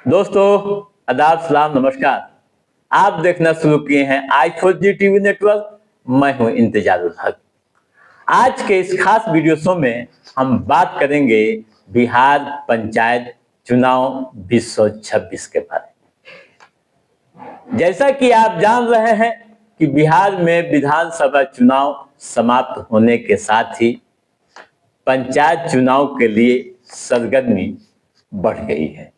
दोस्तों, आदाब, सलाम, नमस्कार। आप देखना शुरू किए हैं i4G टीवी नेटवर्क। मैं हूं इंतजारुल हक। आज के इस खास वीडियो शो में हम बात करेंगे बिहार पंचायत चुनाव 2026 के बारे में। जैसा कि आप जान रहे हैं कि बिहार में विधानसभा चुनाव समाप्त होने के साथ ही पंचायत चुनाव के लिए सरगर्मी बढ़ गई है।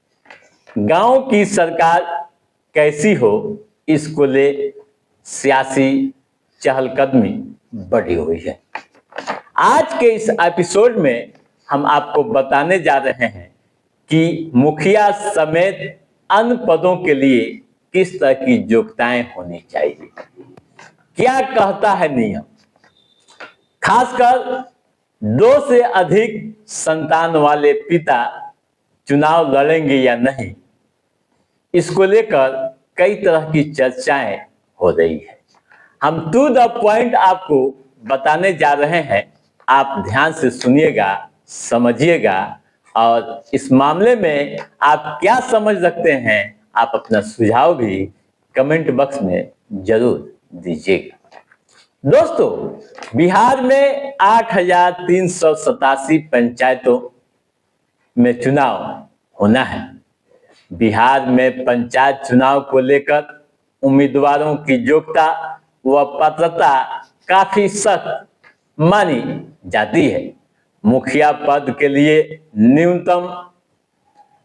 गांव की सरकार कैसी हो, इसको ले सियासी चहलकदमी बढ़ी हुई है। आज के इस एपिसोड में हम आपको बताने जा रहे हैं कि मुखिया समेत अन्य पदों के लिए किस तरह की योग्यताएं होनी चाहिए, क्या कहता है नियम। खासकर 2 से अधिक संतान वाले पिता चुनाव लड़ेंगे या नहीं, इसको लेकर कई तरह की चर्चाएं हो रही है। हम टू द पॉइंट आपको बताने जा रहे हैं। आप ध्यान से सुनिएगा, समझिएगा और इस मामले में आप क्या समझ रखते हैं, आप अपना सुझाव भी कमेंट बॉक्स में जरूर दीजिएगा। दोस्तों, बिहार में 8,387 पंचायतों में चुनाव होना है। बिहार में पंचायत चुनाव को लेकर उम्मीदवारों की योग्यता व पात्रता काफी सख्त मानी जाती है। मुखिया पद के लिए न्यूनतम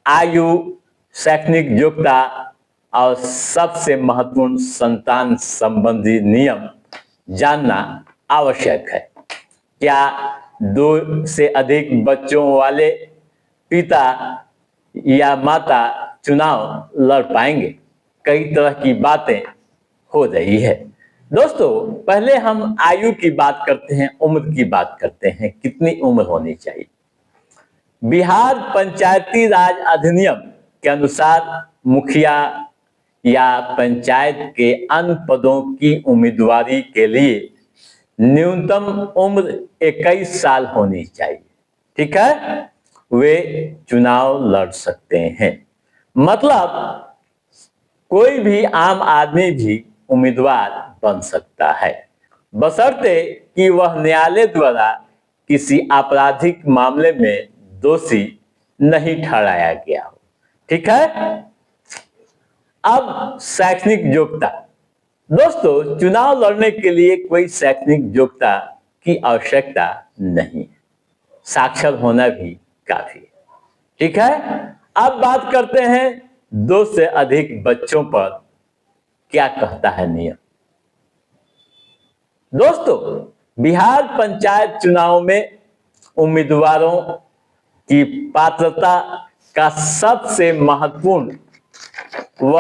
आयु, शैक्षणिक योग्यता और सबसे महत्वपूर्ण संतान संबंधी नियम जानना आवश्यक है। क्या 2 से अधिक बच्चों वाले पिता या माता चुनाव लड़ पाएंगे? कई तरह की बातें हो रही है। दोस्तों, पहले हम आयु की बात करते हैं, उम्र की बात करते हैं। कितनी उम्र होनी चाहिए? बिहार पंचायती राज अधिनियम के अनुसार मुखिया या पंचायत के अन्य पदों की उम्मीदवारी के लिए न्यूनतम उम्र 21 साल होनी चाहिए। ठीक है, वे चुनाव लड़ सकते हैं। मतलब कोई भी आम आदमी भी उम्मीदवार बन सकता है, बशर्ते कि वह न्यायालय द्वारा किसी आपराधिक मामले में दोषी नहीं ठहराया गया हो। ठीक है। अब शैक्षणिक योग्यता। दोस्तों, चुनाव लड़ने के लिए कोई शैक्षणिक योग्यता की आवश्यकता नहीं है, साक्षर होना भी काफी है। ठीक है। अब बात करते हैं 2 से अधिक बच्चों पर क्या कहता है नियम। दोस्तों, बिहार पंचायत चुनाव में उम्मीदवारों की पात्रता का सबसे महत्वपूर्ण व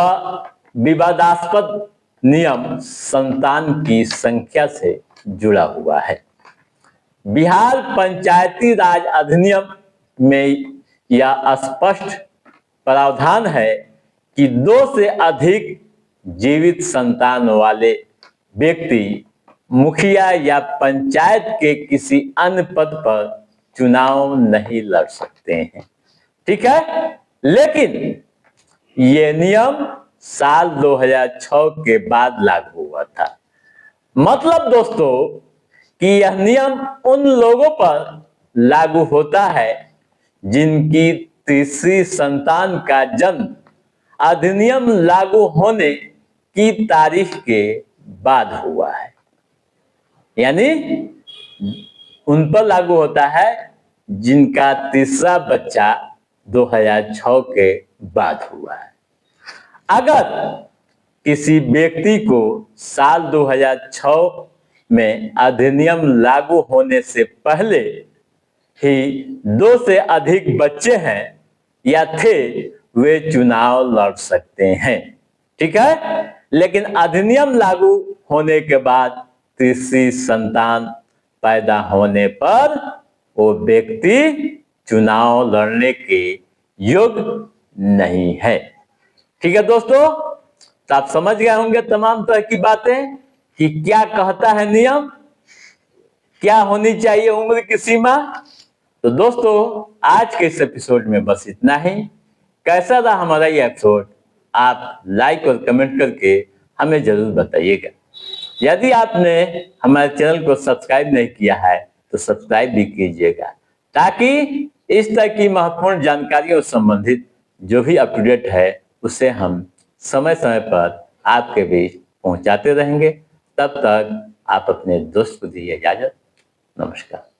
विवादास्पद नियम संतान की संख्या से जुड़ा हुआ है। बिहार पंचायती राज अधिनियम में यह स्पष्ट प्रावधान है कि 2 से अधिक जीवित संतान वाले व्यक्ति मुखिया या पंचायत के किसी अन्य पद पर चुनाव नहीं लड़ सकते हैं। ठीक है। लेकिन यह नियम साल 2006 के बाद लागू हुआ था। मतलब दोस्तों कि यह नियम उन लोगों पर लागू होता है जिनकी तीसरी संतान का जन्म अधिनियम लागू होने की तारीख के बाद हुआ है। यानी उन पर लागू होता है जिनका तीसरा बच्चा 2006 के बाद हुआ है। अगर किसी व्यक्ति को साल 2006 में अधिनियम लागू होने से पहले ही 2 से अधिक बच्चे हैं या थे, वे चुनाव लड़ सकते हैं। ठीक है। लेकिन अधिनियम लागू होने के बाद तीसरी संतान पैदा होने पर वो व्यक्ति चुनाव लड़ने के योग्य नहीं है। ठीक है दोस्तों, तो आप समझ गए होंगे तमाम तरह की बातें कि क्या कहता है नियम, क्या होनी चाहिए उम्र की सीमा। तो दोस्तों, आज के इस एपिसोड में बस इतना ही। कैसा रहा हमारा ये एपिसोड, आप लाइक और कमेंट करके हमें जरूर बताइएगा। यदि आपने हमारे चैनल को सब्सक्राइब नहीं किया है तो सब्सक्राइब भी कीजिएगा, ताकि इस तरह की महत्वपूर्ण जानकारियों से संबंधित जो भी अप टू डेट है उसे हम समय समय पर आपके बीच पहुंचाते रहेंगे। तब तक आप अपने दोस्त को दीजिए इजाजत। नमस्कार।